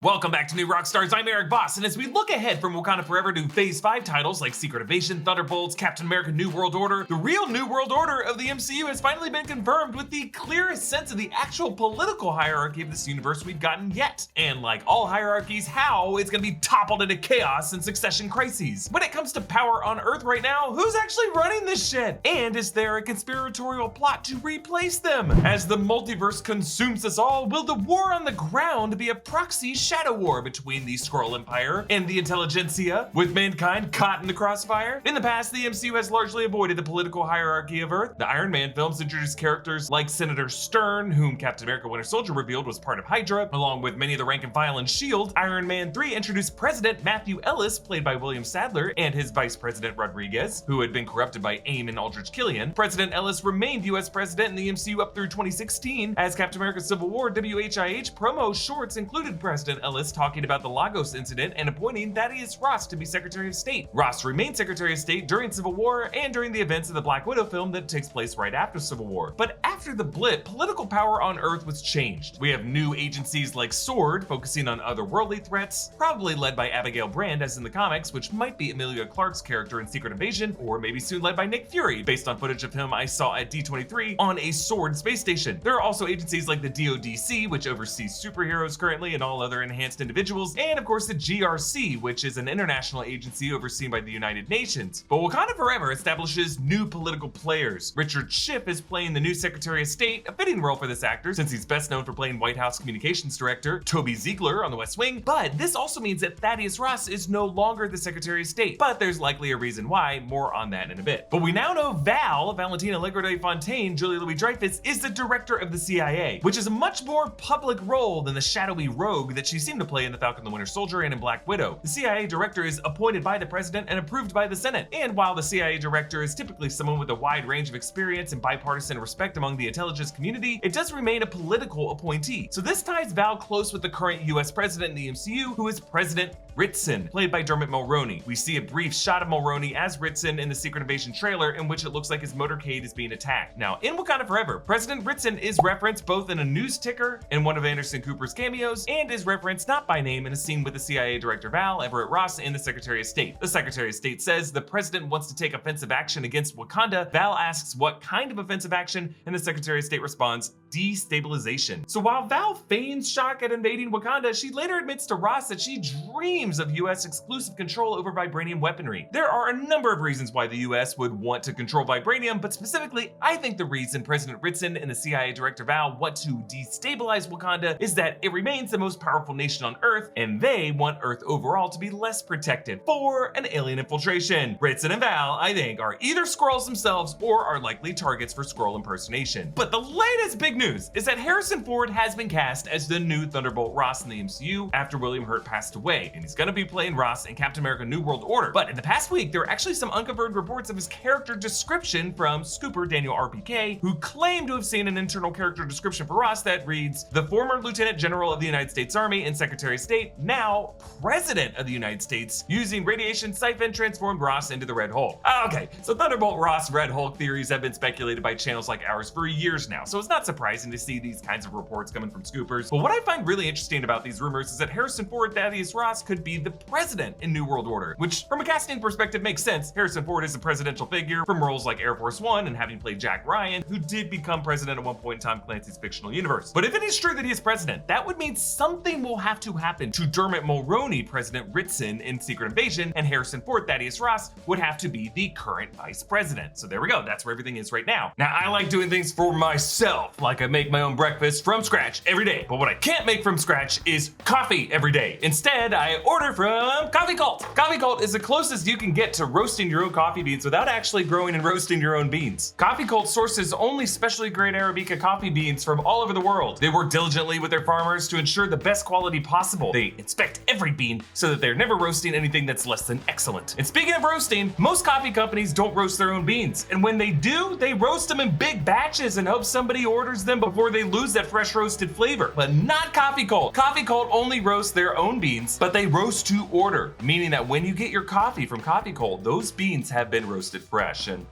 Welcome back to New Rockstars, I'm Erik Voss, and as we look ahead from Wakanda Forever to Phase 5 titles like Secret Invasion, Thunderbolts, Captain America New World Order, the real New World Order of the MCU has finally been confirmed with the clearest sense of the actual political hierarchy of this universe we've gotten yet. And like all hierarchies, how it's gonna be toppled into chaos and succession crises. When it comes to power on Earth right now, who's actually running this shit? And is there a conspiratorial plot to replace them? As the multiverse consumes us all, will the war on the ground be a proxy shadow war between the Skrull Empire and the intelligentsia, with mankind caught in the crossfire? In the past, the MCU has largely avoided the political hierarchy of Earth. The Iron Man films introduced characters like Senator Stern, whom Captain America Winter Soldier revealed was part of Hydra, along with many of the rank and file in S.H.I.E.L.D. Iron Man 3 introduced President Matthew Ellis, played by William Sadler, and his Vice President Rodriguez, who had been corrupted by AIM and Aldrich Killian. President Ellis remained US President in the MCU up through 2016. As Captain America Civil War, WHIH promo shorts included President Ellis talking about the Lagos incident and appointing Thaddeus Ross to be Secretary of State. Ross remained Secretary of State during Civil War and during the events of the Black Widow film that takes place right after Civil War. But after the blip, political power on Earth was changed. We have new agencies like SWORD, focusing on otherworldly threats, probably led by Abigail Brand as in the comics, which might be Emilia Clarke's character in Secret Invasion, or maybe soon led by Nick Fury, based on footage of him I saw at D23 on a SWORD space station. There are also agencies like the DODC, which oversees superheroes currently and all other enhanced individuals, and of course the GRC, which is an international agency overseen by the United Nations. But Wakanda Forever establishes new political players. Richard Schiff is playing the new Secretary of State, a fitting role for this actor since he's best known for playing White House Communications Director Toby Ziegler on The West Wing. But this also means that Thaddeus Ross is no longer the Secretary of State, but there's likely a reason why, more on that in a bit. But we now know Valentina Allegra de Fontaine, Julia Louis-Dreyfus, is the director of the CIA, which is a much more public role than the shadowy rogue that she seemed to play in The Falcon and the Winter Soldier and in Black Widow. The CIA director is appointed by the president and approved by the Senate. And while the CIA director is typically someone with a wide range of experience and bipartisan respect among the intelligence community, it does remain a political appointee. So this ties Val close with the current US president in the MCU, who is President Ritson, played by Dermot Mulroney. We see a brief shot of Mulroney as Ritson in the Secret Invasion trailer, in which it looks like his motorcade is being attacked. Now, in Wakanda Forever, President Ritson is referenced both in a news ticker in one of Anderson Cooper's cameos, and is referenced not by name in a scene with the CIA Director Val, Everett Ross, and the Secretary of State. The Secretary of State says the president wants to take offensive action against Wakanda. Val asks what kind of offensive action, and the Secretary of State responds, destabilization. So while Val feigns shock at invading Wakanda, she later admits to Ross that she dreams of US exclusive control over vibranium weaponry. There are a number of reasons why the US would want to control vibranium, but specifically, I think the reason President Ritson and the CIA Director Val want to destabilize Wakanda is that it remains the most powerful nation on Earth, and they want Earth overall to be less protected for an alien infiltration. Ritson and Val, I think, are either Skrulls themselves or are likely targets for Skrull impersonation. But the latest big news is that Harrison Ford has been cast as the new Thunderbolt Ross in the MCU after William Hurt passed away, and he's gonna be playing Ross in Captain America New World Order. But in the past week, there were actually some unconfirmed reports of his character description from Scooper Daniel RPK, who claimed to have seen an internal character description for Ross that reads, the former Lieutenant General of the United States Army and Secretary of State, now President of the United States, using radiation siphon transformed Ross into the Red Hulk. Okay, so Thunderbolt Ross Red Hulk theories have been speculated by channels like ours for years now, so it's not surprising to see these kinds of reports coming from scoopers. But what I find really interesting about these rumors is that Harrison Ford Thaddeus Ross could be the president in New World Order, which from a casting perspective makes sense. Harrison Ford is a presidential figure from roles like Air Force One and having played Jack Ryan, who did become president at one point in Tom Clancy's fictional universe. But if it is true that he is president, that would mean something will have to happen to Dermot Mulroney, President Ritson in Secret Invasion, and Harrison Ford Thaddeus Ross would have to be the current vice president. So there we go, that's where everything is right now. Now, I like doing things for myself, like I make my own breakfast from scratch every day. But what I can't make from scratch is coffee every day. Instead, I order from Coffee Cult. Coffee Cult is the closest you can get to roasting your own coffee beans without actually growing and roasting your own beans. Coffee Cult sources only specially grade Arabica coffee beans from all over the world. They work diligently with their farmers to ensure the best quality possible. They inspect every bean so that they're never roasting anything that's less than excellent. And speaking of roasting, most coffee companies don't roast their own beans. And when they do, they roast them in big batches and hope somebody orders them before they lose that fresh roasted flavor. But not Coffee Cult. Coffee Cult only roasts their own beans, but they roast to order, meaning that when you get your coffee from Coffee Cult, those beans have been roasted fresh. And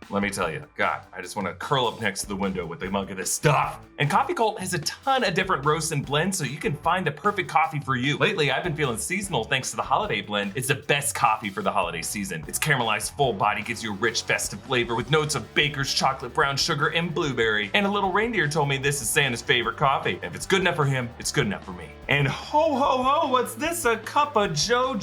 Let me tell you, God, I just want to curl up next to the window with a mug of this stuff. And Coffee Cult has a ton of different roasts and blends, so you can find the perfect coffee for you. Lately, I've been feeling seasonal thanks to the holiday blend. It's the best coffee for the holiday season. Its caramelized full body gives you a rich, festive flavor with notes of baker's chocolate, brown sugar, and blueberry. And a little reindeer told me this is Santa's favorite coffee. If it's good enough for him, it's good enough for me. And ho, ho, ho, what's this? A cup of Joe.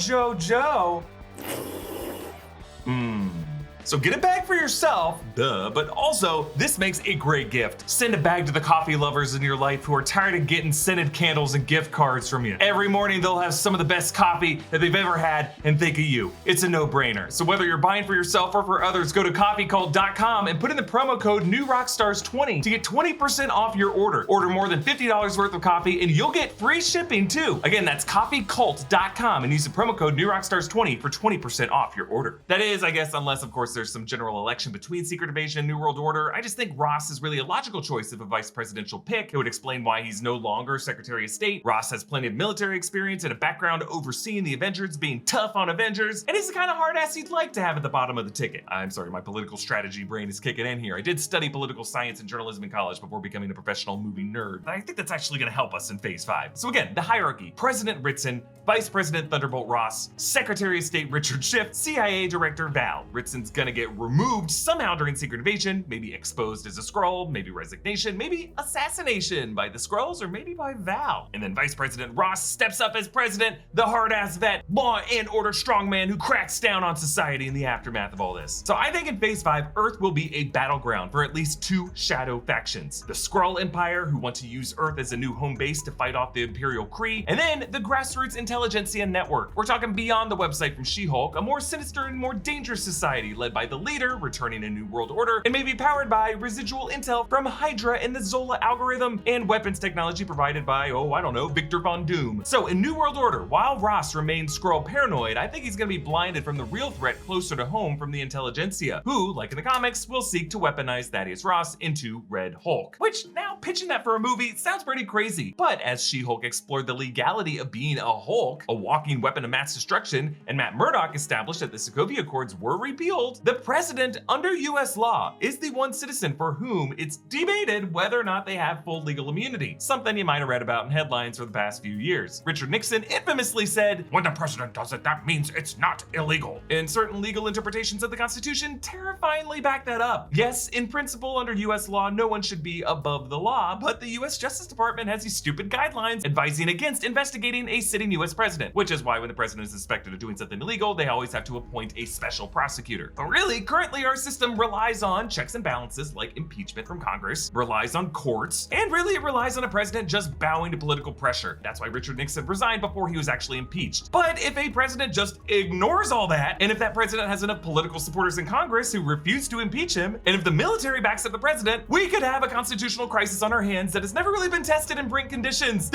So get a bag for yourself, duh, but also this makes a great gift. Send a bag to the coffee lovers in your life who are tired of getting scented candles and gift cards from you. Every morning they'll have some of the best coffee that they've ever had and think of you. It's a no-brainer. So whether you're buying for yourself or for others, go to coffeecult.com and put in the promo code NewRockstars20 to get 20% off your order. Order more than $50 worth of coffee and you'll get free shipping too. Again, that's coffeecult.com and use the promo code NewRockstars20 for 20% off your order. That is, I guess, unless of course there's some general election between Secret Invasion and New World Order. I just think Ross is really a logical choice of a vice presidential pick. It would explain why he's no longer Secretary of State. Ross has plenty of military experience and a background overseeing the Avengers, being tough on Avengers, and he's the kind of hard ass you'd like to have at the bottom of the ticket. I'm sorry, my political strategy brain is kicking in here. I did study political science and journalism in college before becoming a professional movie nerd, but I think that's actually gonna help us in Phase 5. So again, the hierarchy: President Ritson, Vice President Thunderbolt Ross, Secretary of State Richard Schiff, CIA Director Val. Ritson's gonna get removed somehow during Secret Invasion, maybe exposed as a Skrull, maybe resignation, maybe assassination by the Skrulls, or maybe by Val. And then Vice President Ross steps up as president, the hard-ass vet, law and order strongman who cracks down on society in the aftermath of all this. So I think in Phase 5, Earth will be a battleground for at least two shadow factions. The Skrull Empire, who want to use Earth as a new home base to fight off the Imperial Kree, and then the Grassroots Intelligentsia Network. We're talking beyond the website from She-Hulk, a more sinister and more dangerous society led by the leader, returning a New World Order, and maybe powered by residual intel from Hydra and the Zola algorithm, and weapons technology provided by, oh, I don't know, Victor Von Doom. So in New World Order, while Ross remains Skrull paranoid, I think he's gonna be blinded from the real threat closer to home from the Intelligentsia, who, like in the comics, will seek to weaponize Thaddeus Ross into Red Hulk. Which, now pitching that for a movie sounds pretty crazy, but as She-Hulk explored the legality of being a Hulk, a walking weapon of mass destruction, and Matt Murdock established that the Sokovia Accords were repealed, the president under US law is the one citizen for whom it's debated whether or not they have full legal immunity, something you might have read about in headlines for the past few years. Richard Nixon infamously said, "When the president does it, that means it's not illegal." And certain legal interpretations of the Constitution terrifyingly back that up. Yes, in principle, under US law, no one should be above the law, but the US Justice Department has these stupid guidelines advising against investigating a sitting US president, which is why when the president is suspected of doing something illegal, they always have to appoint a special prosecutor. But really, currently our system relies on checks and balances like impeachment from Congress, relies on courts, and really it relies on a president just bowing to political pressure. That's why Richard Nixon resigned before he was actually impeached. But if a president just ignores all that, and if that president has enough political supporters in Congress who refuse to impeach him, and if the military backs up the president, we could have a constitutional crisis on our hands that has never really been tested in brink conditions.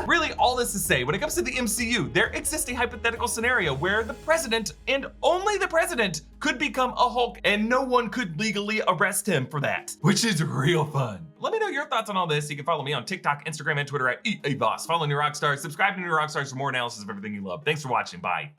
Really, all this to say, when it comes to the MCU, there exists a hypothetical scenario where the president, and only the president, could become a Hulk and no one could legally arrest him for that, which is real fun. Let me know your thoughts on all this. You can follow me on TikTok, Instagram, and Twitter at Erik Voss. Follow New Rockstars, subscribe to New Rockstars for more analysis of everything you love. Thanks for watching, bye.